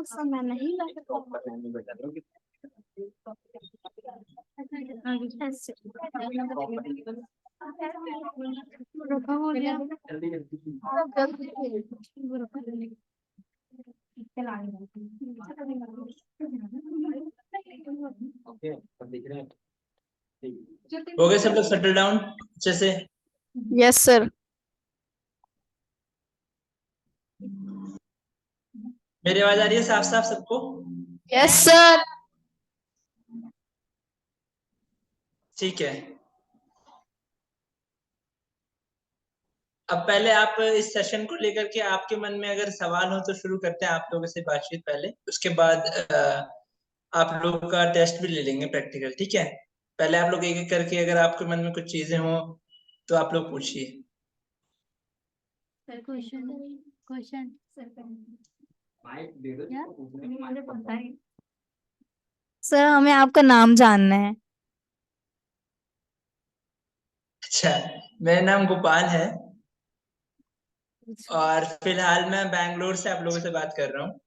समय नहीं हो गए सब लोग सेटल डाउन अच्छे से? Yes sir. मेरी आवाज आ रही है साफ साफ सबको? Yes sir. ठीक है। अब पहले आप इस सेशन को लेकर के आपके मन में अगर सवाल हो तो शुरू करते हैं आप लोगों से बातचीत पहले, उसके बाद आप लोगों का टेस्ट भी ले लेंगे प्रैक्टिकल, ठीक है? पहले आप लोग एक एक करके अगर आपके मन में कुछ चीजें हो तो आप लोग पूछिए। क्वेश्चन सर हमें आपका नाम जानना है। अच्छा, मेरा नाम गोपाल है और फिलहाल मैं बैंगलोर से आप लोगों से बात कर रहा हूँ।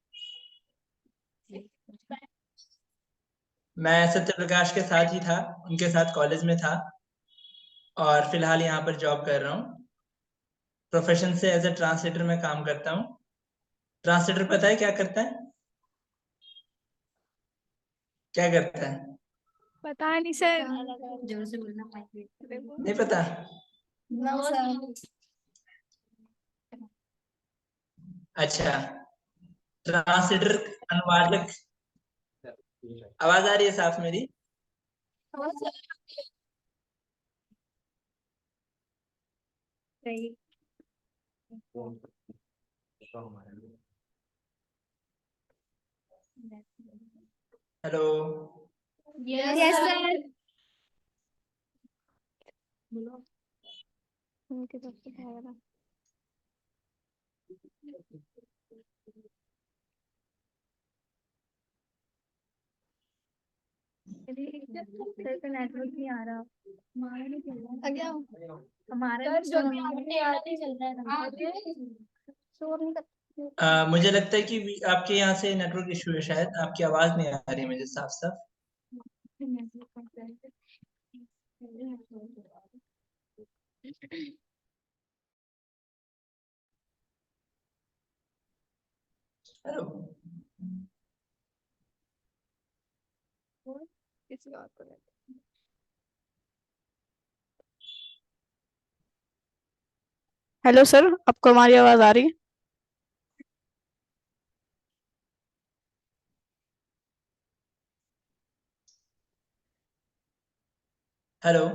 मैं सत्य प्रकाश के साथ ही था, उनके साथ कॉलेज में था और फिलहाल यहाँ पर जॉब कर रहा हूँ। प्रोफेशन से एज ए ट्रांसलेटर में काम करता हूँ। ट्रांसलेटर पता है क्या करता है? क्या करता है? पता नहीं सर। जोर से बोलना। नहीं पता? अच्छा, ट्रांसलेटर अनुवादक। आवाज आ रही है साफ मेरी? हेलो। Yes sir. नेटवर्क नहीं आ रहा। हमारा मुझे लगता है कि आपके यहाँ से नेटवर्क इशू है, शायद आपकी आवाज नहीं आ रही है मुझे साफ साफ। हेलो। हेलो सर, आपको हमारी आवाज आ रही है? हेलो।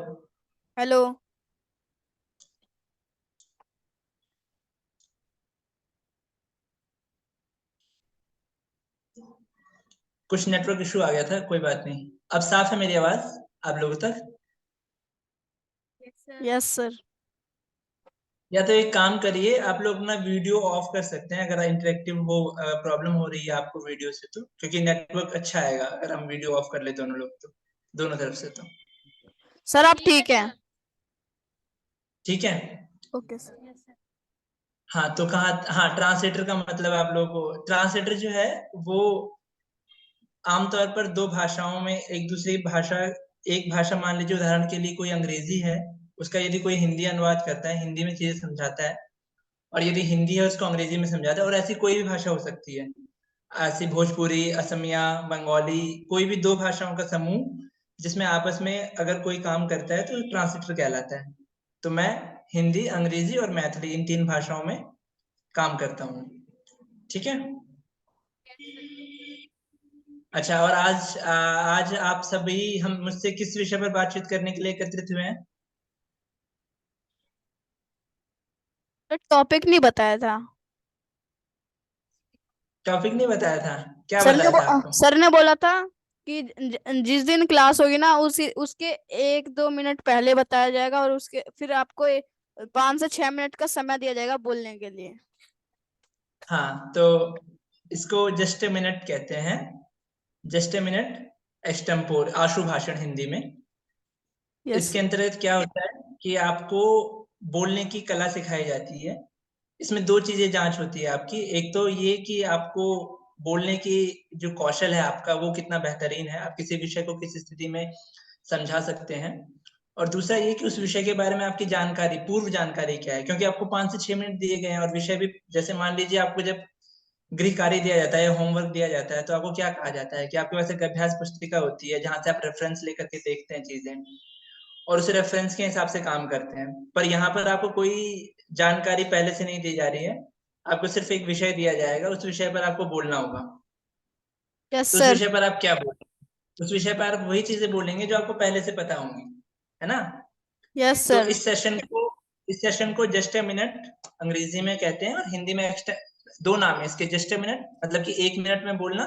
हेलो। कुछ नेटवर्क इशू आ गया था, कोई बात नहीं। अब साफ है मेरी आवाज आप लोगों तक? Yes sir. या तो एक काम करिए, आप लोग अपना वीडियो ऑफ कर सकते हैं अगर इंटरेक्टिव हो, प्रॉब्लम हो रही है आपको वीडियो से तो, क्योंकि नेटवर्क अच्छा आएगा अगर हम वीडियो ऑफ कर ले दोनों लोग तो, दोनों तरफ से तो। सर आप ठीक है? ठीक है। Okay sir. हाँ तो कहाँ, हाँ ट्रांसलेटर का मतलब आप लोगों को, ट्रांसलेटर जो है वो आमतौर पर दो भाषाओं में एक दूसरी भाषा, एक भाषा मान लीजिए उदाहरण के लिए कोई अंग्रेजी है, उसका यदि कोई हिंदी अनुवाद करता है, हिंदी में चीजें समझाता है, और यदि हिंदी है उसको अंग्रेजी में समझाता है, और ऐसी कोई भी भाषा हो सकती है, ऐसी भोजपुरी, असमिया, बंगाली, कोई भी दो भाषाओं का समूह जिसमें आपस में अगर कोई काम करता है तो ट्रांसलेटर कहलाता है। तो मैं हिंदी, अंग्रेजी और मैथिली इन तीन भाषाओं में काम करता हूँ, ठीक है? अच्छा, और आज आप सभी हम मुझसे किस विषय पर बातचीत करने के लिए एकत्रित हुए हैं? टॉपिक नहीं बताया था। टॉपिक नहीं बताया था? क्या बताया था आपको? सर ने बोला था कि जिस दिन क्लास होगी ना उसी उसके 1-2 मिनट पहले बताया जाएगा और उसके फिर आपको 5 से 6 मिनट का समय दिया जाएगा बोलने के लिए। हाँ तो इसको जस्ट ए मिनट कहते हैं, जस्ट ए मिनट। एक्सटेम्पोर, आशु भाषण हिंदी में। यस। इसके अंतर्गत क्या होता है कि आपको बोलने की कला सिखाई जाती है। इसमें दो चीजें जांच होती है आपकी। एक तो ये कि आपको बोलने की जो कौशल है आपका वो कितना बेहतरीन है, आप किसी विषय को किस स्थिति में समझा सकते हैं। और दूसरा ये कि उस विषय के बारे में आपकी जानकारी, पूर्व जानकारी क्या है, क्योंकि आपको 5 से 6 मिनट दिए गए हैं और विषय भी, जैसे मान लीजिए आपको जब गृह कार्य दिया जाता है, होमवर्क दिया जाता है, तो आपको क्या कहा जाता है कि आपके पास एक अभ्यास पुस्तिका होती है जहां से आप रेफरेंस लेकर के देखते हैं चीजें और उस रेफरेंस के हिसाब से काम करते हैं। पर यहाँ पर आपको कोई जानकारी पहले से नहीं दी जा रही है, आपको सिर्फ एक विषय दिया जाएगा, उस विषय पर आपको बोलना होगा। यस तो उस सर। विषय पर आप क्या बोलेंगे? उस विषय पर आप वही चीजें बोलेंगे जो आपको पहले से पता होंगी, है ना। यस तो सर। इस सेशन को जस्ट ए मिनट अंग्रेजी में कहते हैं और हिंदी में दो नाम है इसके। जस्ट ए मिनट मतलब कि 1 मिनट में बोलना,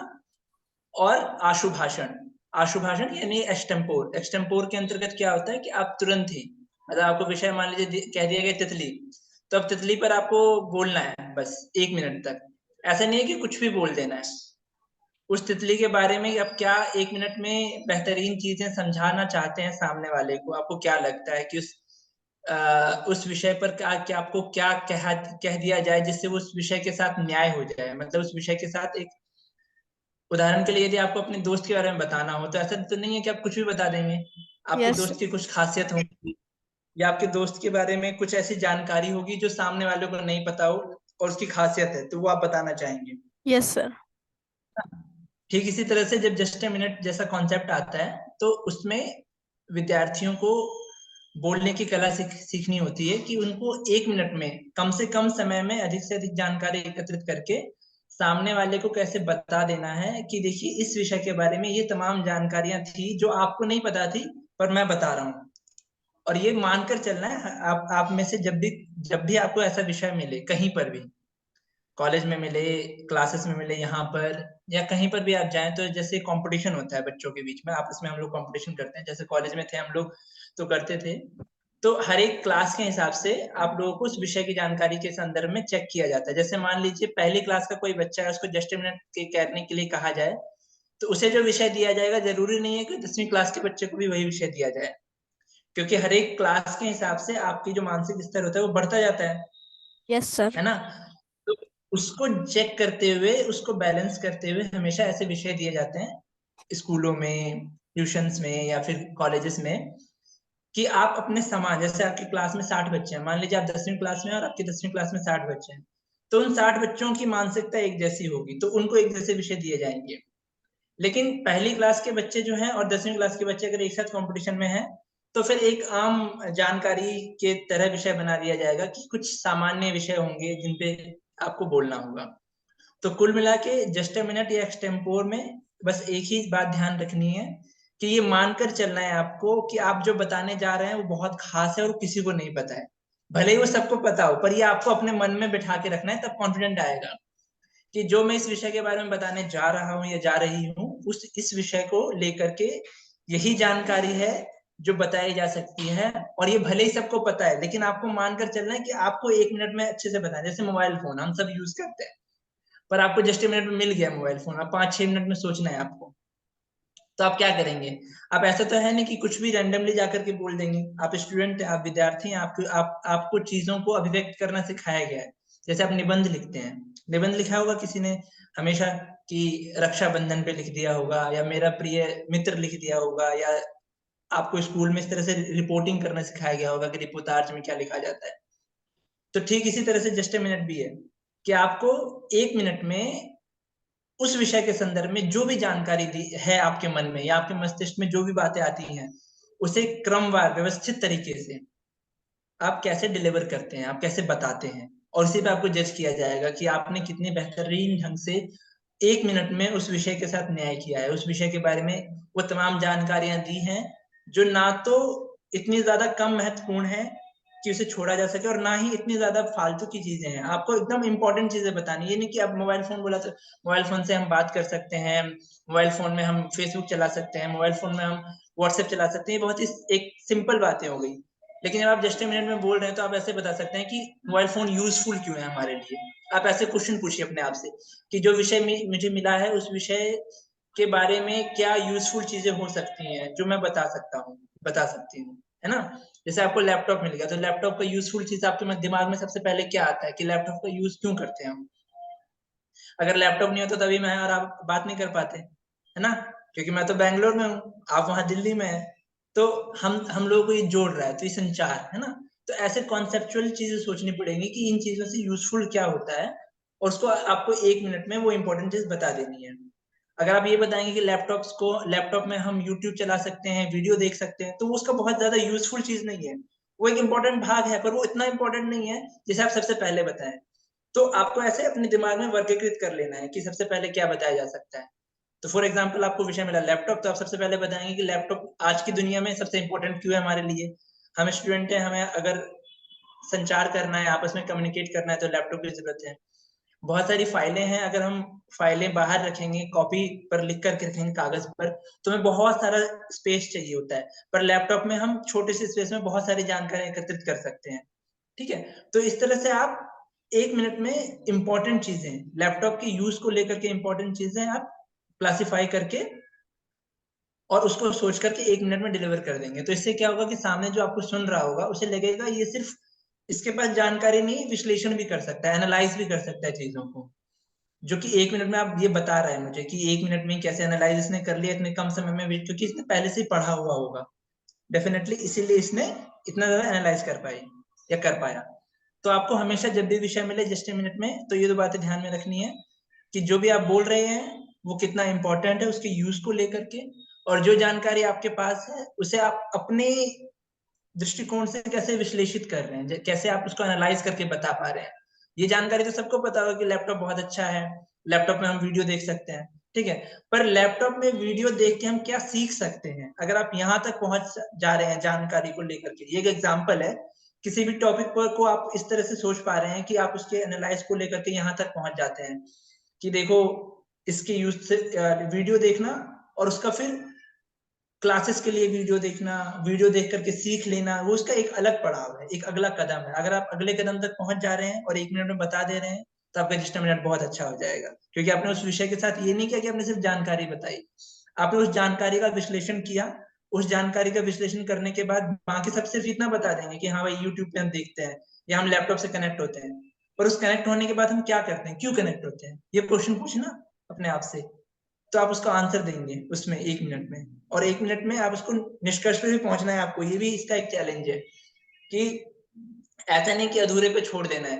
और आशु भाषण। आशु भाषण यानी एक्सटेम्पोर। एक्सटेम्पोर के अंतर्गत क्या होता है कि आप तुरंत ही, मतलब आपको विषय मान लीजिए कह दिया गया तितली, तो अब तितली पर आपको बोलना है बस 1 मिनट तक। ऐसा नहीं है कि कुछ भी बोल देना है। उस तितली के बारे में आप क्या 1 मिनट में बेहतरीन चीजें समझाना चाहते हैं सामने वाले को, आपको क्या लगता है कि उस विषय पर क्या क्या आपको क्या कह दिया जाए जिससे उस विषय के साथ न्याय हो जाए। मतलब उस विषय के साथ एक उदाहरण के लिए यदि आपको अपने दोस्त के बारे में बताना हो तो ऐसा तो नहीं है कि आप कुछ भी बता देंगे। आपके यस। दोस्त की कुछ खासियत होगी या आपके दोस्त के बारे में कुछ ऐसी जानकारी होगी जो सामने वाले को नहीं पता हो और उसकी खासियत है, तो वो आप बताना चाहेंगे। Yes sir. ठीक इसी तरह से जब जस्ट ए मिनट जैसा कॉन्सेप्ट आता है तो उसमें विद्यार्थियों को बोलने की कला सीखनी होती है कि उनको 1 मिनट में कम से कम समय में अधिक से अधिक जानकारी एकत्रित करके सामने वाले को कैसे बता देना है कि देखिए इस विषय के बारे में ये तमाम जानकारियां थी जो आपको नहीं पता थी, पर मैं बता रहा हूँ। और ये मानकर चलना है, आप में से जब भी आपको ऐसा विषय मिले कहीं पर भी, कॉलेज में मिले, क्लासेस में मिले, यहाँ पर या कहीं पर भी आप जाएं, तो जैसे कंपटीशन होता है बच्चों के बीच में, आपस में हम लोग कंपटीशन करते हैं, जैसे कॉलेज में थे हम लोग तो करते थे। तो हर एक क्लास के हिसाब से आप लोगों को उस विषय की जानकारी के संदर्भ में चेक किया जाता है। जैसे मान लीजिए पहली क्लास का कोई बच्चा है, उसको जस्ट मिनट के करने के लिए कहा जाए, तो उसे जो विषय दिया जाएगा जरूरी नहीं है कि 10वीं क्लास के बच्चे को भी वही विषय दिया जाए, क्योंकि हर एक क्लास के हिसाब से आपकी जो मानसिक स्तर होता है वो बढ़ता जाता यस सर। है ना। तो उसको चेक करते हुए, उसको बैलेंस करते हुए हमेशा ऐसे विषय दिए जाते हैं स्कूलों में, ट्यूशंस में या फिर कॉलेजेस में, कि आप अपने समान, जैसे आपकी क्लास में 60 बच्चे हैं, मान लीजिए आप 10वीं क्लास में हैं और आपकी 10वीं क्लास में 60 बच्चे हैं, तो उन 60 बच्चों की मानसिकता एक जैसी होगी तो उनको एक जैसे विषय दिए जाएंगे। लेकिन पहली क्लास के बच्चे जो हैं और 10वीं क्लास के बच्चे अगर एक साथ कंपटीशन में हैं, तो फिर एक आम जानकारी के तरह विषय बना दिया जाएगा कि कुछ सामान्य विषय होंगे जिन पे आपको बोलना होगा। तो कुल मिला के जस्ट अ मिनट या एक्सटेम्पोर में बस एक ही बात ध्यान रखनी है कि ये मानकर चलना है आपको कि आप जो बताने जा रहे हैं वो बहुत खास है और किसी को नहीं पता है। भले ही वो सबको पता हो, पर ये आपको अपने मन में बिठा के रखना है, तब कॉन्फिडेंट आएगा कि जो मैं इस विषय के बारे में बताने जा रहा हूँ या जा रही हूँ, उस इस विषय को लेकर के यही जानकारी है जो बताई जा सकती है। और ये भले ही सबको पता है, लेकिन आपको मानकर चलना है कि आपको 1 मिनट में अच्छे से बताना है। जैसे मोबाइल फोन हम सब यूज करते हैं, पर आपको जस्ट ए मिनट में मिल गया मोबाइल फोन, अब 5-6 मिनट में सोचना है आपको, तो आप क्या करेंगे? आप ऐसा तो है नहीं कि कुछ भी रैंडमली जाकर के बोल देंगे। आप स्टूडेंट हैं, आप विद्यार्थी हैं, आपको चीजों को अभिव्यक्त करना सिखाया गया है। जैसे आप निबंध लिखते हैं, निबंध लिखा होगा किसी ने हमेशा कि रक्षाबंधन पे लिख दिया होगा या मेरा प्रिय मित्र लिख दिया होगा, या आपको स्कूल में इस तरह से रिपोर्टिंग करना सिखाया गया होगा कि रिपोर्टाज में क्या लिखा जाता है। तो ठीक इसी तरह से जस्ट ए मिनट भी है कि आपको 1 मिनट में उस विषय के संदर्भ में जो भी जानकारी दी है आपके मन में या आपके मस्तिष्क में जो भी बातें आती हैं, उसे क्रमवार व्यवस्थित तरीके से आप कैसे डिलीवर करते हैं, आप कैसे बताते हैं, और उसी पे आपको जज किया जाएगा कि आपने कितने बेहतरीन ढंग से 1 मिनट में उस विषय के साथ न्याय किया है, उस विषय के बारे में वो तमाम जानकारियां दी हैं जो ना तो इतनी ज्यादा कम महत्वपूर्ण है कि उसे छोड़ा जा सके और ना ही इतनी ज्यादा फालतू की चीजें हैं। आपको एकदम इंपॉर्टेंट चीजें बतानी, ये नहीं कि आप मोबाइल फोन बोला तो मोबाइल फोन से हम बात कर सकते हैं, मोबाइल फोन में हम फेसबुक चला सकते हैं, मोबाइल फोन में हम व्हाट्सएप चला सकते हैं, बहुत ही एक सिंपल बातें हो गई। लेकिन जब आप जस्ट ए मिनट में बोल रहे हैं तो आप ऐसे बता सकते हैं कि मोबाइल फोन यूजफुल क्यों है हमारे लिए। आप ऐसे क्वेश्चन पूछिए अपने आप से कि जो विषय मुझे मिला है उस विषय के बारे में क्या यूजफुल चीजें हो सकती हैं जो मैं बता सकती हूँ, है ना। जैसे आपको लैपटॉप मिल गया, तो लैपटॉप का यूजफुल चीज आपके दिमाग में सबसे पहले क्या आता है कि लैपटॉप का यूज क्यों करते हैं हम। अगर लैपटॉप नहीं होता तभी मैं और आप बात नहीं कर पाते, है ना, क्योंकि मैं तो बैंगलोर में हूँ, आप वहां दिल्ली में है। तो हम लोगों को ये जोड़ रहा है, तो ये संचार है ना। तो ऐसे कॉन्सेप्चुअल चीजें सोचनी पड़ेंगी कि इन चीजों से यूजफुल क्या होता है, और उसको आपको 1 मिनट में वो इंपॉर्टेंट चीज बता देनी है। अगर आप ये बताएंगे कि लैपटॉप में हम यूट्यूब चला सकते हैं, वीडियो देख सकते हैं, तो वो उसका बहुत ज्यादा यूजफुल चीज नहीं है। वो एक इंपॉर्टेंट भाग है, पर वो इतना इंपॉर्टेंट नहीं है जिसे आप सबसे पहले बताएं। तो आपको ऐसे अपने दिमाग में वर्गीकृत कर लेना है कि सबसे पहले क्या बताया जा सकता है। तो फॉर एग्जाम्पल आपको विषय मिला लैपटॉप, तो आप सबसे पहले बताएंगे कि लैपटॉप आज की दुनिया में सबसे इंपॉर्टेंट क्यों है हमारे लिए। हम स्टूडेंट हैं, हमें अगर संचार करना है, आपस में कम्युनिकेट करना है, तो लैपटॉप की जरूरत है। बहुत सारी फाइलें हैं, अगर हम फाइलें बाहर रखेंगे, कॉपी पर लिख करके रखेंगे कागज पर, तो हमें बहुत सारा स्पेस चाहिए होता है। पर लैपटॉप में हम छोटे से स्पेस में बहुत सारी जानकारी एकत्रित कर सकते हैं। ठीक है, तो इस तरह से आप 1 मिनट में इंपॉर्टेंट चीजें, लैपटॉप के यूज को लेकर के इंपॉर्टेंट चीजें आप क्लासिफाई करके और उसको सोच करके 1 मिनट में डिलीवर कर देंगे। तो इससे क्या होगा कि सामने जो आपको सुन रहा होगा उसे लगेगा ये सिर्फ इसके पास जानकारी नहीं, विश्लेषण भी कर सकता है, एनालाइज भी कर सकता है चीजों को, जो कि 1 मिनट में आप ये बता रहे हैं मुझे कि 1 मिनट में कैसे एनालाइज इसने कर लिया इतने कम समय में भी, क्योंकि इसने पहले से ही पढ़ा हुआ होगा डेफिनेटली, इसीलिए इसने इतना ज्यादा एनालाइज कर पाई या कर पाया। तो आपको हमेशा जब भी विषय मिले जस्ट ए मिनट में, तो ये दो बातें ध्यान में रखनी है कि जो भी आप बोल रहे हैं वो कितना इंपॉर्टेंट है उसके यूज को लेकर के, और जो जानकारी आपके पास है उसे आप अपने दृष्टिकोण से कैसे विश्लेषित कर रहे हैं, कैसे आप उसको एनालाइज करके बता पा रहे हैं। ये जानकारी तो सबको पता होगा कि लैपटॉप बहुत अच्छा है, लैपटॉप में हम वीडियो देख सकते हैं, ठीक है। पर लैपटॉप में वीडियो देख के हम क्या सीख सकते हैं, अगर आप यहाँ तक पहुंच जा रहे हैं जानकारी को लेकर के। ये एक एग्जाम्पल है, किसी भी टॉपिक पर को आप इस तरह से सोच पा रहे हैं कि आप उसके एनालाइज को लेकर के यहाँ तक पहुंच जाते हैं कि देखो इसके यूज से वीडियो देखना, और उसका फिर क्लासेस के लिए वीडियो देखना, वीडियो देख करके सीख लेना, वो उसका एक अलग पड़ाव है, एक अगला कदम है। अगर आप अगले कदम तक पहुंच जा रहे हैं और 1 मिनट में बता दे रहे हैं, तो आपका रजिस्टर मिनट बहुत अच्छा हो जाएगा, क्योंकि आपने उस विषय के साथ ये नहीं किया कि आपने सिर्फ जानकारी बताई, आपने उस जानकारी का विश्लेषण किया। उस जानकारी का विश्लेषण करने के बाद बाकी सब सिर्फ इतना बता देंगे कि हाँ भाई यूट्यूब पे हम देखते हैं या हम लैपटॉप से कनेक्ट होते हैं, और उस कनेक्ट होने के बाद हम क्या करते हैं, क्यों कनेक्ट होते हैं, ये क्वेश्चन पूछना अपने आप से। तो आप उसका आंसर देंगे उसमें 1 मिनट में, और 1 मिनट में आप उसको निष्कर्ष पे भी पहुंचना है आपको, ये भी इसका एक चैलेंज है कि ऐसा नहीं कि अधूरे पे छोड़ देना है।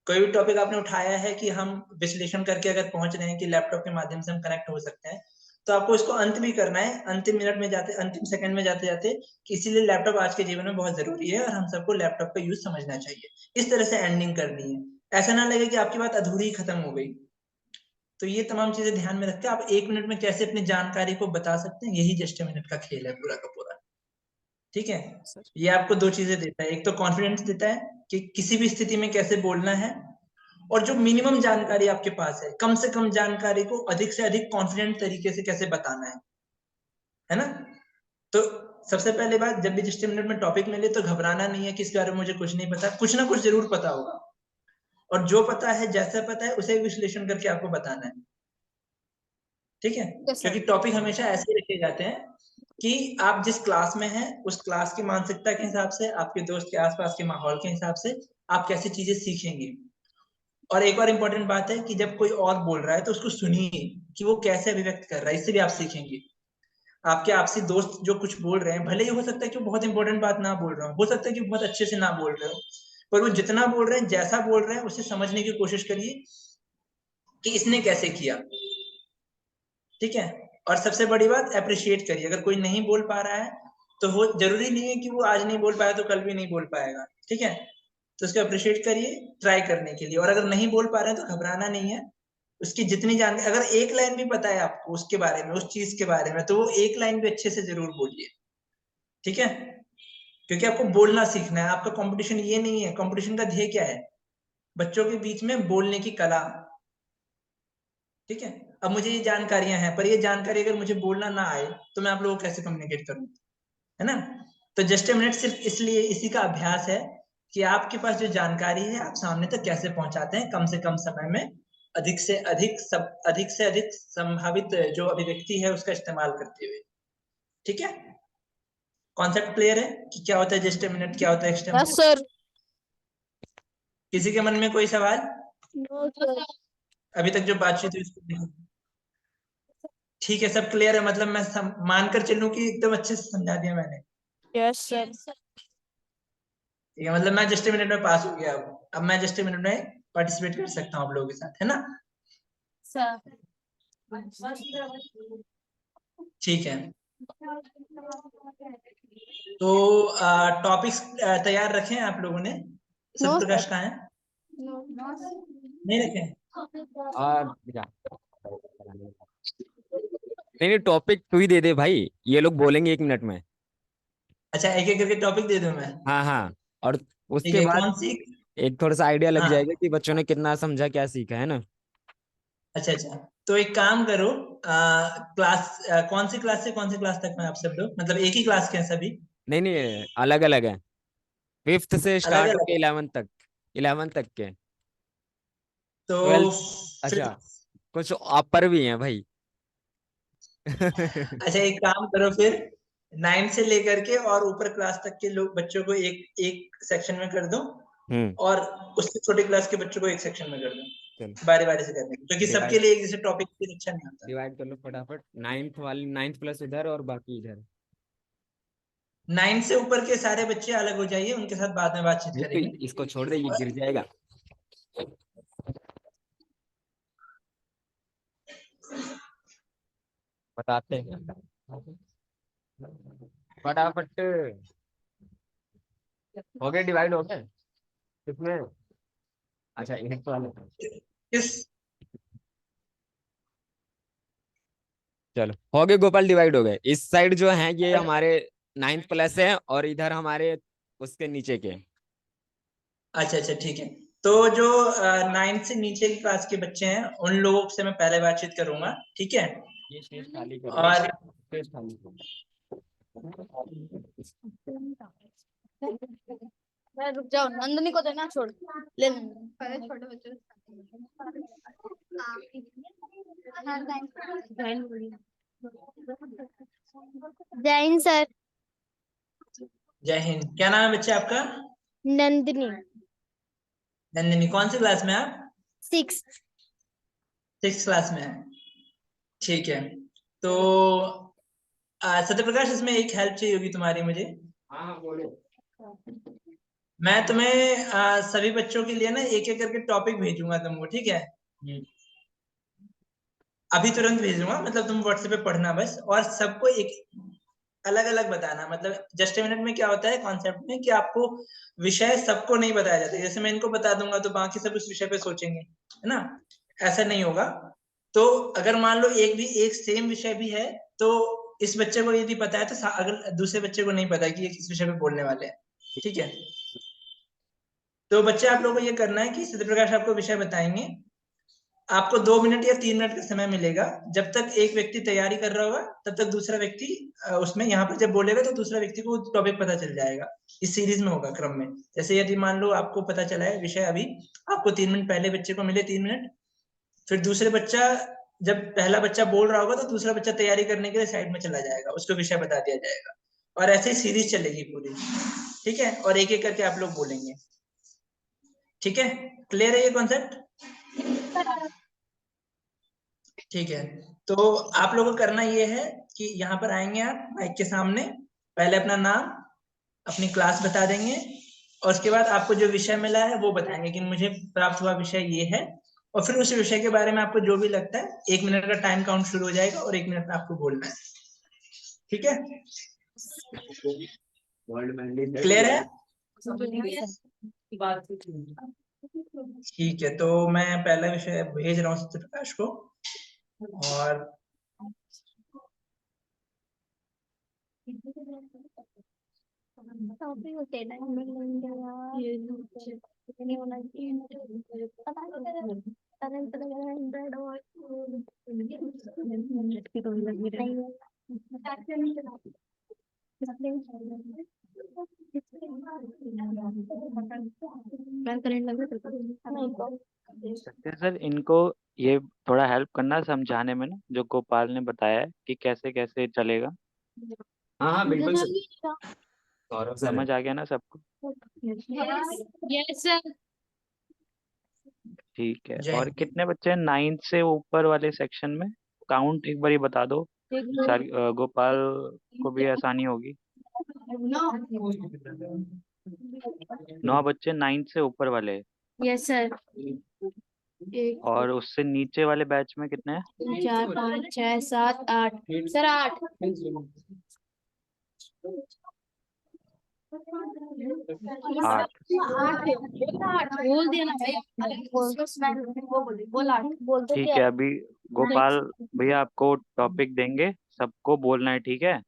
कोई भी टॉपिक आपने उठाया है कि हम विश्लेषण करके अगर पहुंच रहे हैं कि लैपटॉप के माध्यम से हम कनेक्ट हो सकते हैं, तो आपको इसको अंत भी करना है, अंतिम मिनट में जाते, अंतिम सेकंड में जाते जाते, कि इसीलिए लैपटॉप आज के जीवन में बहुत जरूरी है और हम सबको लैपटॉप का यूज समझना चाहिए। इस तरह से एंडिंग करनी है, ऐसा ना लगे कि आपकी बात अधूरी खत्म हो गई। तो ये तमाम चीजें ध्यान में रखकर आप 1 मिनट में कैसे अपनी जानकारी को बता सकते हैं, यही जस्ट ए मिनट का खेल है पूरा का पूरा। ठीक है, सर। ये आपको दो चीजें देता है, एक तो कॉन्फिडेंस देता है कि किसी भी स्थिति में कैसे बोलना है, और जो मिनिमम जानकारी आपके पास है, कम से कम जानकारी को अधिक से अधिक कॉन्फिडेंट तरीके से कैसे बताना है ना। तो सबसे पहले बात, जब भी जस्ट ए मिनट में टॉपिक मिले तो घबराना नहीं है कि इसके बारे में मुझे कुछ नहीं पता, कुछ ना कुछ जरूर पता होगा, और जो पता है जैसा पता है उसे विश्लेषण करके आपको बताना है। ठीक है, यस सर। क्योंकि टॉपिक हमेशा ऐसे रखे जाते हैं कि आप जिस क्लास में हैं उस क्लास की मानसिकता के हिसाब से, आपके दोस्त के आसपास के माहौल के हिसाब से आप कैसी चीजें सीखेंगे। और एक और इम्पोर्टेंट बात है कि जब कोई और बोल रहा है तो उसको सुनिए कि वो कैसे अभिव्यक्त कर रहा है, इससे भी आप सीखेंगे। आपके आपसी दोस्त जो कुछ बोल रहे हैं, भले ही हो सकता है कि वो बहुत इंपॉर्टेंट बात ना बोल रहा हो सकता है कि बहुत अच्छे से ना बोल रहे हो, पर वो जितना बोल रहे हैं, जैसा बोल रहे हैं, उसे समझने की कोशिश करिए कि इसने कैसे किया। ठीक है, और सबसे बड़ी बात, अप्रिशिएट करिए। अगर कोई नहीं बोल पा रहा है तो वो जरूरी नहीं है कि वो आज नहीं बोल पाया तो कल भी नहीं बोल पाएगा। ठीक है, तो उसको अप्रिशिएट करिए ट्राई करने के लिए, और अगर नहीं बोल पा रहे हैं तो घबराना नहीं है। उसकी जितनी जानकारी, अगर एक लाइन भी पता है आपको उसके बारे में, उस चीज के बारे में, तो वो एक लाइन भी अच्छे से जरूर बोलिए। ठीक है, क्योंकि आपको बोलना सीखना है, आपका कंपटीशन ये नहीं है। कंपटीशन का ध्येय क्या है, बच्चों के बीच में बोलने की कला। ठीक है, अब मुझे ये जानकारियां हैं, पर ये जानकारी अगर मुझे बोलना ना आए तो मैं आप लोगों को कैसे कम्युनिकेट करूं, है ना। तो जस्ट ए मिनट सिर्फ इसलिए, इसी का अभ्यास है कि आपके पास जो जानकारी है आप सामने तक कैसे पहुंचाते हैं कम से कम समय में, अधिक से अधिक संभावित जो अभिव्यक्ति है उसका इस्तेमाल करते हुए। ठीक है, कॉन्सेप्ट क्लियर है कि क्या होता है जस्ट ए मिनट, क्या होता है एक्स्ट्रा यस मिनट? सर। किसी के मन में कोई सवाल नो सर। अभी तक जो बातचीत हुई उसको नहीं? ठीक है, सब क्लियर है, मतलब मैं मानकर चलूं कि एकदम अच्छे से समझा दिया मैंने? Yes sir. ठीक है, मतलब मैं जस्ट ए मिनट में पास हो गया। अब मैं जस्ट ए मिनट में पार्टिसिपेट कर सकता हूँ आप लोगों के साथ, है ना? सर ठीक है, तो टॉपिक्स तैयार रखे हैं आप लोगों ने? नो सत्य सर। प्रकाश कहाँ है? नो। नहीं रखे हैं? और क्या? नहीं नहीं, टॉपिक तू ही दे दे भाई, ये लोग बोलेंगे 1 मिनट में। अच्छा, एक एक करके टॉपिक दे दूं मैं? हाँ हाँ। और ठीक उसके है, बाद कौन सी? एक थोड़ा सा आइडिया लग हाँ, जाएगा कि बच्चों ने कितना समझा, क्या सीखा, है ना? अच्छा अच्छा, तो एक काम करो, कौन सी क्लास से कौन सी क्लास तक में आप सब लोग, मतलब एक ही क्लास के हैं सभी? नहीं नहीं, अलग अलग है। 5th से अलग स्टार्ट अलग होके है? 11th तक, 11th तक के। तो 12th। फिर अच्छा, कुछ अपर भी हैं भाई। अच्छा, एक काम करो फिर, 9 से लेकर के और ऊपर क्लास तक के लोग बच्चों को एक एक सेक्शन में कर दो, हम्म। और उससे छोटे क्लास के बच्चों को एक सेक्शन में कर दो, चलो, बारी बारी से करने, क्योंकि सबके डिवाइड लिए एक जैसे टॉपिक फिर अच्छा नहीं होता। डिवाइड कर लो फटाफट। 9th प्लस इधर और बाकी इधर। 9 से ऊपर के सारे बच्चे अलग हो जाइए, उनके साथ बाद में बातचीत ये तो करेंगे। इसको छोड़ दे, ये गिर जाएगा। बताते हैं फटाफट। हो गए, डिवाइड हो गए किसमें? अच्छा, एक वाले। किस? चलो, हो गए गोपाल, डिवाइड हो गए। इस साइड जो है ये हमारे 9th प्लस है, और इधर हमारे उसके नीचे के। अच्छा अच्छा, ठीक है, तो जो 9 से नीचे की क्लास के बच्चे हैं उन लोगों से मैं पहले बातचीत करूंगा, ठीक है? ये शेष खाली कर दो, और शेष खाली कर रुक जाओ, नंदनी को देना, छोड़ ले नंदनी। पहले छोटे बच्चों जय हिंद सर। जय हिंद। क्या नाम है बच्चे आपका? नंदिनी। नंदिनी, कौन सी क्लास में आप? 6। 6 क्लास में है, ठीक है। तो सत्य प्रकाश, इसमें एक हेल्प चाहिए होगी तुम्हारी मुझे। हाँ बोलो। मैं तुम्हें सभी बच्चों के लिए ना एक एक करके टॉपिक भेजूंगा तुमको, ठीक है? अभी तुरंत भेजूंगा, मतलब तुम व्हाट्सएप पे पढ़ना बस, और सबको एक अलग अलग बताना, मतलब जस्ट ए मिनट में क्या होता है कॉन्सेप्ट में कि आपको विषय सबको नहीं बताया जाता, जैसे मैं इनको बता दूंगा तो बाकी सब उस विषय पे सोचेंगे, है ना? ऐसा नहीं होगा। तो अगर मान लो एक सेम विषय भी है, तो इस बच्चे को यदि पता है तो अगर दूसरे बच्चे को नहीं पता कि ये किस विषय पे बोलने वाले हैं, ठीक है? तो बच्चे आप लोगों को ये करना है कि सत्य प्रकाश आपको विषय बताएंगे, आपको 2 मिनट या 3 मिनट का समय मिलेगा। जब तक एक व्यक्ति तैयारी कर रहा होगा तब तक दूसरा व्यक्ति उसमें यहाँ पर जब बोलेगा तो दूसरा व्यक्ति को टॉपिक पता चल जाएगा। इस सीरीज में होगा क्रम में, जैसे यदि मान लो आपको पता चला है विषय अभी, आपको 3 मिनट पहले बच्चे को मिले 3 मिनट, फिर दूसरे बच्चा, जब पहला बच्चा बोल रहा होगा तो दूसरा बच्चा तैयारी करने के लिए साइड में चला जाएगा, उसको विषय बता दिया जाएगा, और ऐसे ही सीरीज चलेगी पूरी, ठीक है? और एक एक करके आप लोग बोलेंगे, ठीक है? क्लियर है ये कॉन्सेप्ट? ठीक है, तो आप लोगों को करना ये है कि यहाँ पर आएंगे आप माइक के सामने, पहले अपना नाम, अपनी क्लास बता देंगे, और उसके बाद आपको जो विषय मिला है वो बताएंगे कि मुझे प्राप्त हुआ विषय ये है, और फिर उस विषय के बारे में आपको जो भी लगता है 1 मिनट का टाइम काउंट शुरू हो जाएगा और 1 मिनट में आपको बोलना है, ठीक है? क्लियर है? ठीक है, तो मैं पहला विषय भेज रहा हूँ सत्य प्रकाश को, और सर इनको ये थोड़ा हेल्प करना समझाने में ना, जो गोपाल ने बताया है कि कैसे कैसे चलेगा। हाँ हाँ बिल्कुल सौरभ सर समझ आ गया ना सबको? Yes sir. ठीक है। जय और हिंद। कितने बच्चे हैं 9th से ऊपर वाले सेक्शन में? काउंट एक बार ही बता दो, गोपाल को भी आसानी होगी। 9 बच्चे 9th से ऊपर वाले। Yes sir. और उससे नीचे वाले बैच में कितने हैं? 4 5 6 7 8 सर 8। 8। बोल देना भाई। बोल 8 बोल तो ठीक दिया। है, अभी गोपाल भैया आपको टॉपिक देंगे, सबको बोलना है, ठीक है?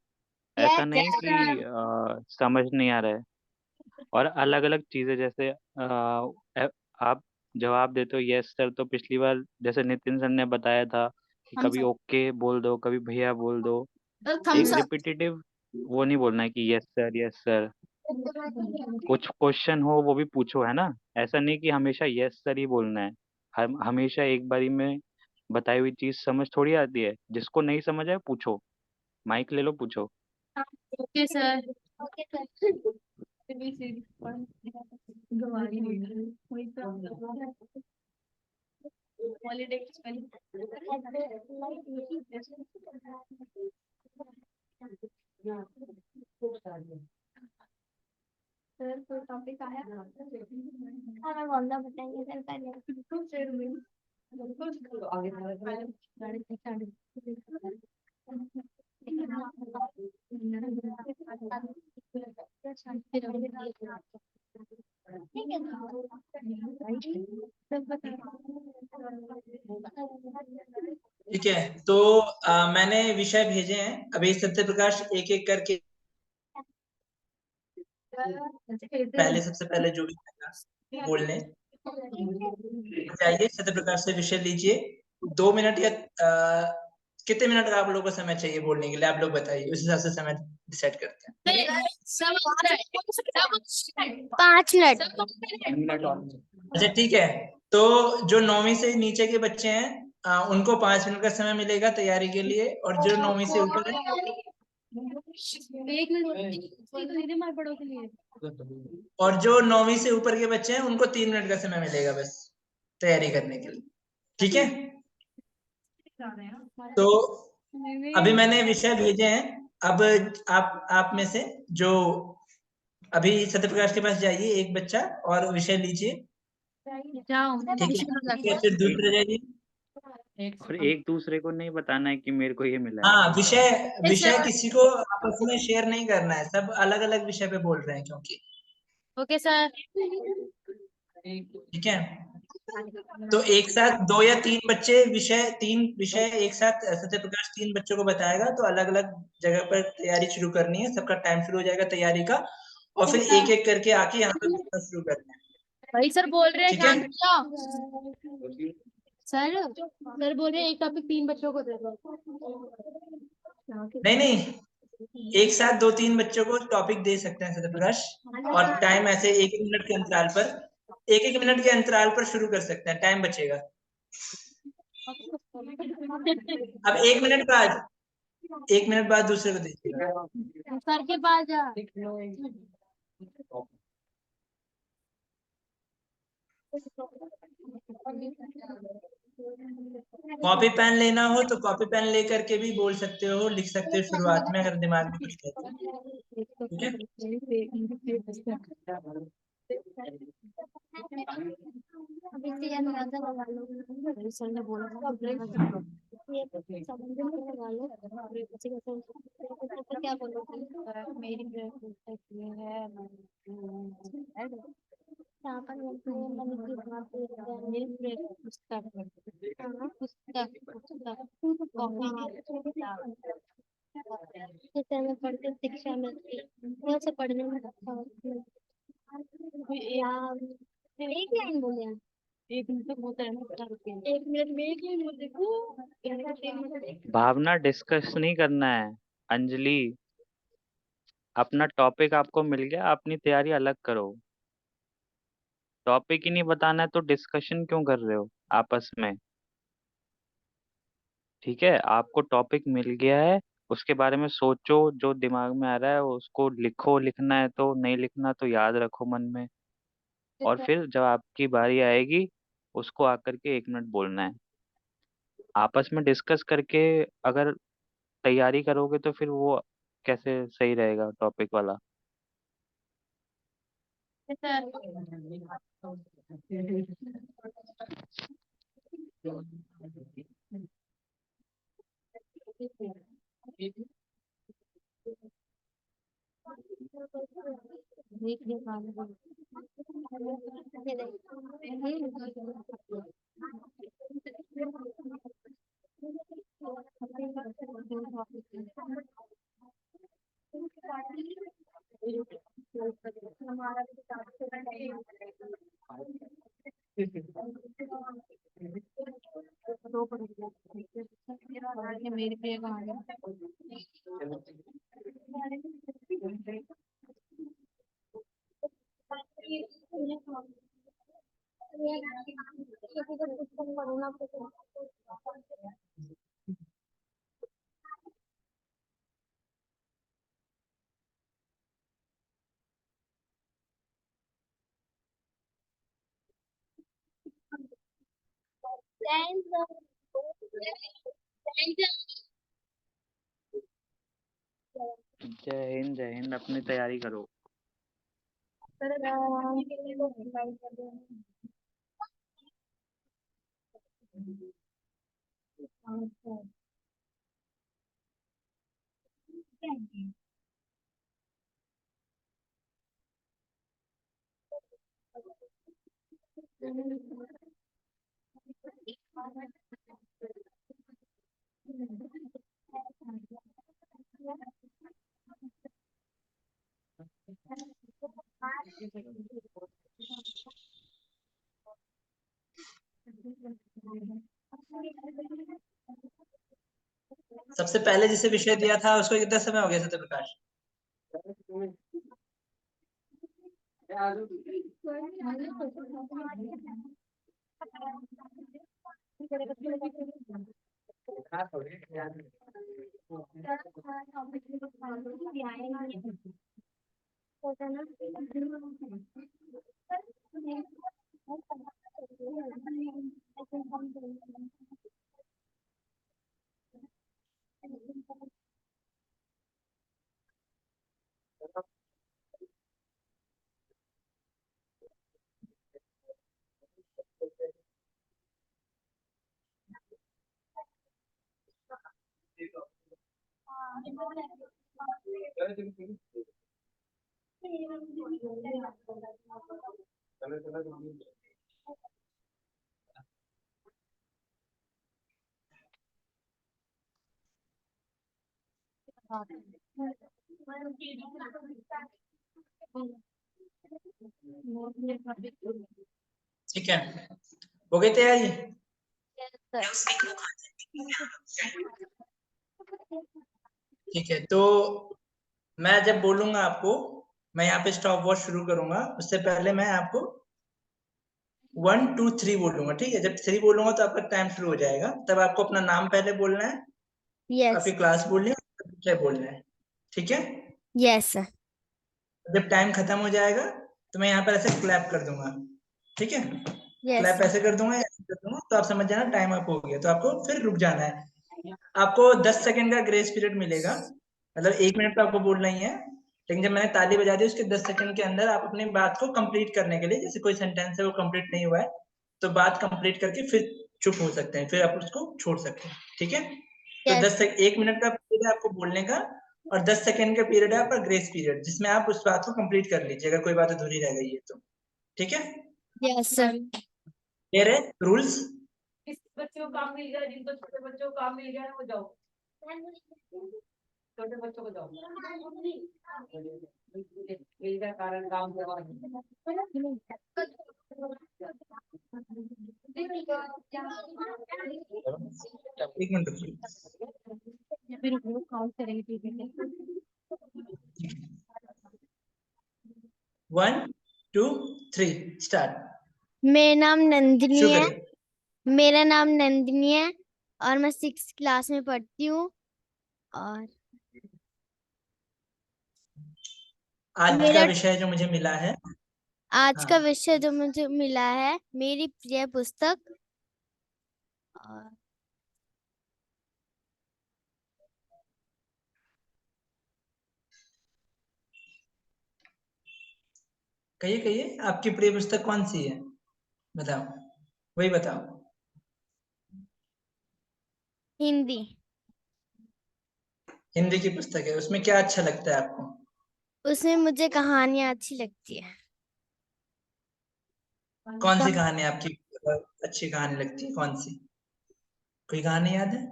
ऐसा नहीं यस कि सर। समझ नहीं आ रहा है। और अलग अलग चीजें, जैसे आप जवाब देते हो यस सर, तो पिछली बार जैसे नितिन सर ने बताया था कि हम कभी सब ओके बोल दो, कभी भैया बोल दो। एक थम्स अप। रिपीटेटिव वो नहीं बोलना है कि यस सर यस सर। कुछ क्वेश्चन हो वो भी पूछो, है ना? ऐसा नहीं कि हमेशा यस सर ही बोलना है। हम हमेशा एक बारी में बताई हुई चीज समझ थोड़ी आती है। जिसको नहीं समझ आए पूछो, माइक ले लो, पूछो। Okay sir. सर कोई टॉपिक आया? हाँ मैं बोलना बताएंगे सर पहले। ठीक है ठीक है, तो मैंने विषय भेजे हैं, अभी सत्य प्रकाश एक एक करके पहले, सबसे पहले जो भी आएगा बोलने, जाइए सत्य प्रकाश से विषय लीजिए। 2 मिनट या कितने मिनट का आप लोगों को समय चाहिए बोलने के लिए, आप लोग बताइए, उस हिसाब से समय डिसाइड करते हैं। 5 मिनट। अच्छा ठीक है, तो जो 9वीं से नीचे के बच्चे हैं उनको 5 मिनट का समय मिलेगा तैयारी के लिए, और जो 9वीं से ऊपर है, 1 मिनट मार पड़ो के लिए। और जो 9वीं से ऊपर के बच्चे हैं उनको 3 मिनट का समय मिलेगा बस तैयारी करने के लिए, ठीक है? तो अभी मैंने विषय भेजे हैं। अब आप में से जो अभी सत्य प्रकाश के पास जाइए, एक बच्चा, और विषय लीजिए, जाओ। ठीक है? फिर दूसरे जाइए। और एक दूसरे को नहीं बताना है कि मेरे को ये मिला है। हाँ, विषय विषय किसी को आपस में शेयर नहीं करना है, सब अलग अलग विषय पे बोल रहे हैं क्योंकि, ओके सर। ठीक है? तो एक साथ 2 या 3 बच्चे विषय, 3 विषय एक साथ सत्य प्रकाश 3 बच्चों को बताएगा, तो अलग अलग जगह पर तैयारी शुरू करनी है, सबका टाइम शुरू हो जाएगा तैयारी का, और फिर एक एक करके आके यहाँ पे बोलना शुरू करना है, भाई सर बोल रहे हैं ठीक है? शांत जाओ। सर बोल रहे हैं एक टॉपिक 3 बच्चों को दे दो। नहीं नहीं, एक साथ 2-3 बच्चों को टॉपिक दे सकते हैं सत्य प्रकाश, और टाइम ऐसे 1-1 मिनट के अंतराल पर, 1-1 मिनट के अंतराल पर शुरू कर सकते हैं, टाइम बचेगा। अब 1 मिनट बाद दूसरे को दीजिएगा। सर के पास जा। कॉपी पेन लेना हो तो कॉपी पेन लेकर के भी बोल सकते हो, लिख सकते हो शुरुआत में, अगर दिमाग में कुछ है तो, ठीक है? सर ने बोला क्या बोलोगे? मेरी है यहाँ पर पुस्तक जैसे हमें पढ़ते शिक्षा मिलती है, बहुत से पढ़ने में अच्छा होता है। यहाँ एक लाइन बोले हैं। 1 मिनट तक होता है ना 1 मिनट में 1 लाइन बोल देखो। भावना, डिस्कस नहीं करना है। अंजलि, अपना टॉपिक आपको मिल गया, अपनी तैयारी अलग करो। टॉपिक ही नहीं बताना है तो डिस्कशन क्यों कर रहे हो आपस में? ठीक है, आपको टॉपिक मिल गया है, उसके बारे में सोचो, जो दिमाग में आ रहा है उसको लिखो, लिखना है तो, नहीं लिखना तो याद रखो मन में, और फिर जब आपकी बारी आएगी उसको आकर के 1 मिनट बोलना है। आपस में डिस्कस करके अगर तैयारी करोगे तो फिर वो कैसे सही रहेगा टॉपिक वाला। मेरे पे कहानी जय हिंद, जय हिंद। अपनी तैयारी करो। सबसे पहले जिसे विषय दिया था उसको कितना समय हो गया सत्यप्रकाश? ठीक है, हो गई तैयारी? ठीक है, तो मैं जब बोलूंगा आपको, मैं यहाँ पे स्टॉप वॉच शुरू करूंगा, उससे पहले मैं आपको 1 2 3 बोलूंगा। ठीक है, जब 3 बोलूंगा तो आपका टाइम शुरू हो जाएगा। तब आपको अपना नाम पहले बोलना है, यस। आपकी क्लास बोलनी है, विषय बोलना है। ठीक है, यस। जब टाइम खत्म हो जाएगा तो मैं यहाँ पर ऐसे क्लैप कर दूंगा। ठीक है, यस। क्लैप ऐसे कर दूंगा, ऐसे कर दूंगा, तो आप समझ जाना टाइम अप हो गया, तो आपको फिर रुक जाना है। आपको 10 सेकंड का ग्रेस पीरियड मिलेगा, मतलब 1 मिनट तो आपको बोलना ही है, लेकिन जब मैंने ताली बजा दी उसके 10 सेकंड के अंदर आप अपनी बात को कंप्लीट करने के लिए, जैसे कोई सेंटेंस है वो कंप्लीट नहीं हुआ है तो बात कंप्लीट करके फिर चुप हो सकते हैं, फिर आप उसको छोड़ सकते हैं। ठीक है, तो यस। 1 मिनट का पीरियड है आपको बोलने का, और 10 सेकंड का पीरियड है आपका ग्रेस पीरियड, जिसमें आप उस बात को कंप्लीट कर लीजिए अगर कोई बात अधूरी रह गई है तो। ठीक है, यस सर। क्लियर है रूल्स? किस बच्चों को काम मिल गया, जिनको छोटे बच्चों को काम मिल गया है वो जाओ, छोटे बच्चों को जाओ, मिल गया कारण काम करवा। 1 मिनट रुकिए। फिर वो काउंट करेंगे। ठीक है 1 2 3 स्टार्ट। मेरा नाम नंदिनी शुरू है। करिए। मेरा नाम नंदिनी है और मैं 6th क्लास में पढ़ती हूँ। और आज का मेरा विषय जो मुझे मिला है, आज का हाँ विषय जो मुझे मिला है, मेरी प्रिय पुस्तक। और कहिए कहिए, आपकी प्रिय पुस्तक कौन सी है, बताओ, वही बताओ। हिंदी। हिंदी की पुस्तक है, उसमें क्या अच्छा लगता है आपको? उसमें मुझे कहानियां अच्छी लगती है। कौन सी कहानी आपकी अच्छी कहानी लगती है, कौन सी? कोई कहानी याद है?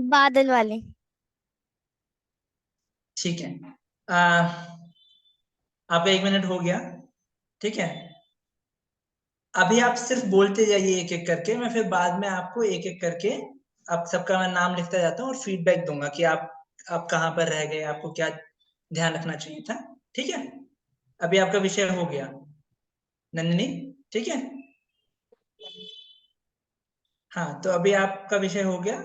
बादल वाले। ठीक है। आ, आपका 1 मिनट हो गया, ठीक है। अभी आप सिर्फ बोलते जाइए एक एक करके, मैं फिर बाद में आपको एक एक करके आप सबका मैं नाम लिखता जाता हूँ और फीडबैक दूंगा कि आप कहाँ पर रह गए, आपको क्या ध्यान रखना चाहिए था, ठीक है। अभी आपका विषय हो गया नंदिनी, ठीक है। हाँ, तो अभी आपका विषय हो गया।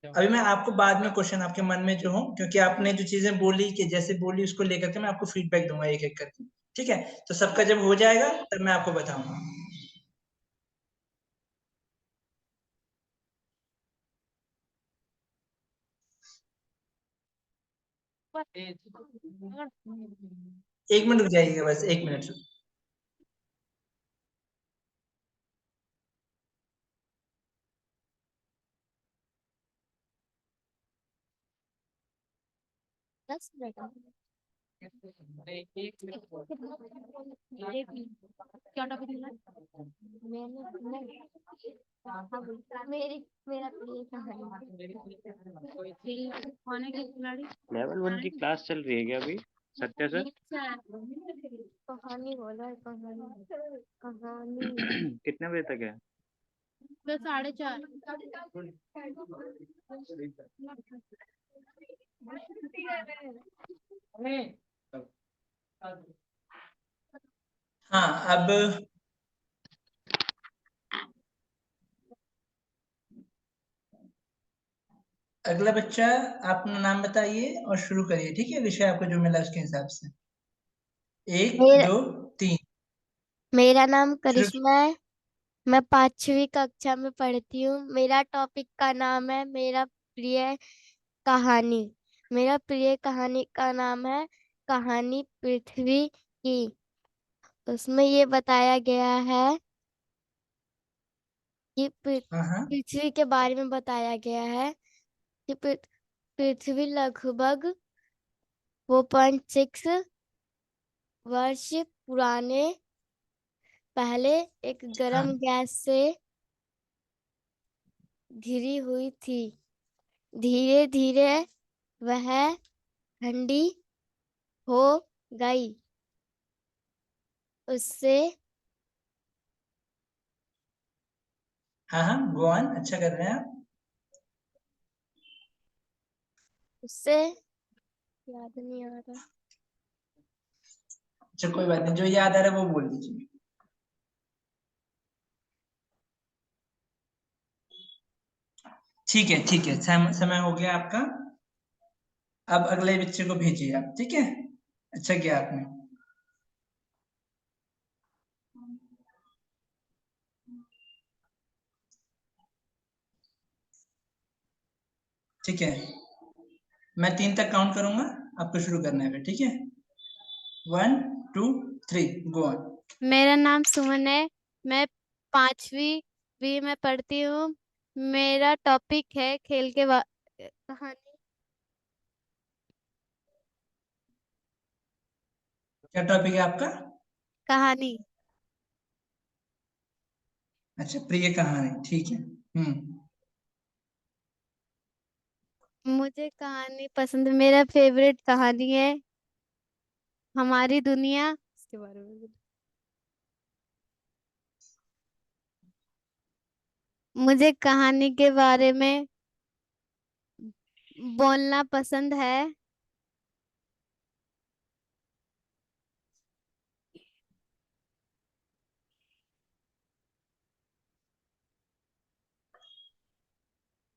अभी मैं आपको बाद में क्वेश्चन आपके मन में जो हो, क्योंकि आपने जो चीजें बोली कि जैसे बोली उसको लेकर के मैं आपको फीडबैक दूंगा एक एक करके, ठीक है। तो सबका जब हो जाएगा तब मैं आपको बताऊंगा। एक मिनट रुक जाइएगा, बस 1 मिनट। 10 मिनट। क्या टॉपिक मिला? मेरा प्रिय खाने के खिलाड़ी। लेवल 1 की क्लास चल रही है क्या अभी, सत्य सर? कहानी बोला है, कहानी। कितने बजे तक है? 4:30। हाँ, अब अगला बच्चा, आप अपना नाम बताइए और शुरू करिए, ठीक है, विषय आपको जो मिला उसके हिसाब से। एक मेरा दो तीन, मेरा नाम शुरू। करिश्मा है। मैं 5वीं कक्षा में पढ़ती हूँ। मेरा टॉपिक का नाम है मेरा प्रिय कहानी। मेरा प्रिय कहानी का नाम है कहानी पृथ्वी की। उसमें ये बताया गया है कि हाँ हाँ पृथ्वी के बारे में बताया गया है कि पृथ्वी लगभग 4.6 वर्ष पुराने पहले एक हाँ गर्म गैस से घिरी हुई थी। धीरे धीरे वह ठंडी हो गई। उससे हाँ हाँ, गो ऑन, अच्छा कर रहे हैं आप। उससे याद नहीं आ रहा। अच्छा, कोई बात नहीं, जो याद आ रहा है वो बोल दीजिए। ठीक है ठीक है, समय हो गया आपका। अब अगले बच्चे को भेजिए आप, ठीक है। अच्छा किया आपने। ठीक है, मैं 3 तक काउंट करूंगा, आपको शुरू करना है फिर, ठीक है। 1 2 3, गो ऑन। मेरा नाम सुमन है। मैं 5वीं बी में पढ़ती हूँ। मेरा टॉपिक है खेल के कहानी। क्या टॉपिक है आपका? कहानी। अच्छा, प्रिय कहानी, ठीक है। मुझे कहानी पसंद है। मेरा फेवरेट कहानी है हमारी दुनिया। इसके बारे में मुझे कहानी के बारे में बोलना पसंद है।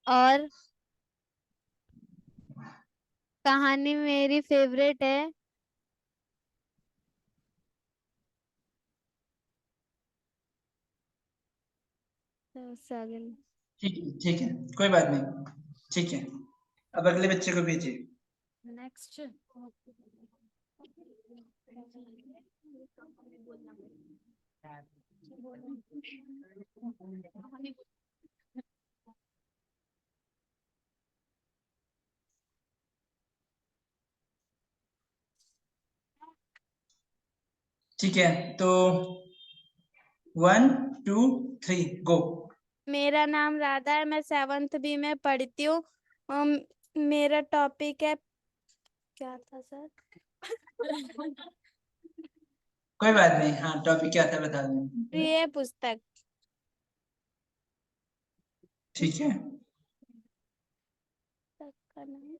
और कहानी मेरी फेवरेट है। सागन। ठीक है, कोई बात नहीं। ठीक है, अब अगले बच्चे को भेजिए। नेक्स्ट। ठीक है, तो 1 2 3 गो। मेरा नाम राधा है, मैं 7th बी में पढ़ती हूँ। मेरा टॉपिक है, क्या था सर? कोई बात नहीं, हाँ टॉपिक क्या था बता दें। प्रिय पुस्तक। ठीक है, का नाम?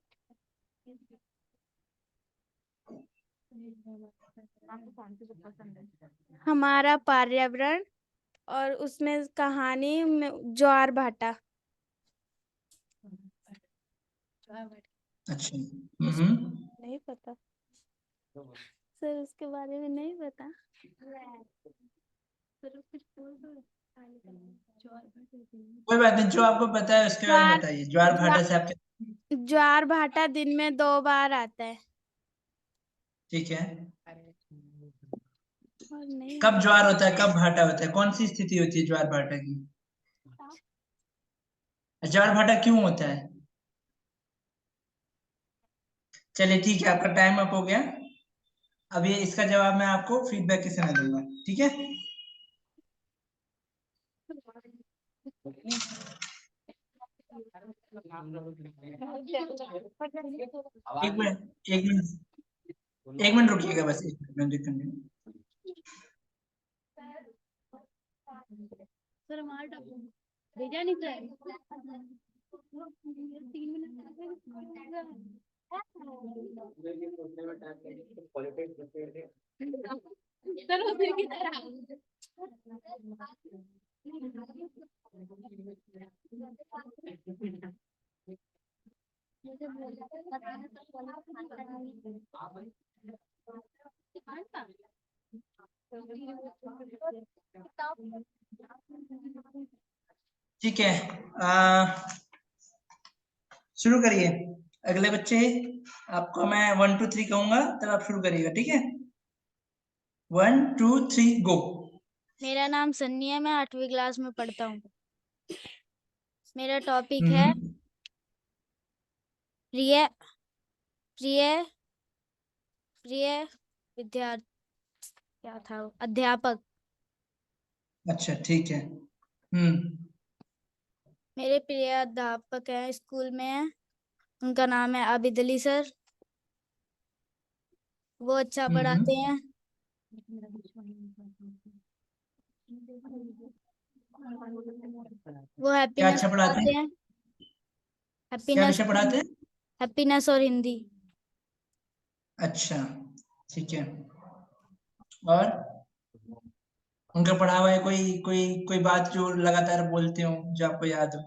हमारा पर्यावरण, और उसमें कहानी ज्वार भाटा। अच्छा। नहीं पता सर, उसके बारे में नहीं पता सर, कुछ बोल दो। कोई बात नहीं, जो आपको पता है उसके बारे में ज्वार बताइए। ज्वार भाटा से आपके। ज्वार भाटा दिन में 2 बार आता है। ठीक है, और नहीं कब ज्वार होता है, कब भाटा होता है, कौन सी स्थिति होती है ज्वार भाटा की? ज्वार भाटा क्यों होता है? चलिए ठीक है, आपका टाइम अप हो गया। अब ये इसका जवाब मैं आपको फीडबैक के समय दूंगा, ठीक है? एक मिनट, एक मिनट रुकिएगा, बस एक मिनट कंटिन्यू। सर हमारा भेजा नहीं सर। 3 मिनट सर, उसी की तरह। ठीक है, शुरू करिए। अगले बच्चे, आपको मैं 1 2 3 कहूंगा, तब आप शुरू करिएगा, ठीक है? 1 2 3 गो। मेरा नाम सन्नी है, मैं 8वीं क्लास में पढ़ता हूँ। मेरा टॉपिक है हम्म। प्रिय प्रिय प्रिय विद्यार्थी, क्या था वो? अध्यापक। अच्छा, ठीक है। मेरे प्रिय अध्यापक हैं, स्कूल में है, उनका नाम है आबिद अली सर। वो अच्छा पढ़ाते हैं। वो क्या हैप्पीनेस अच्छा पढ़ाते पढ़ाते हैं? हैं। क्या हैप्पीनेस विषय पढ़ाते हैं? हैप्पीनेस और हिंदी। अच्छा, ठीक है। और उनका पढ़ा हुआ है कोई कोई कोई बात जो लगातार बोलते हो, जो आपको याद हो?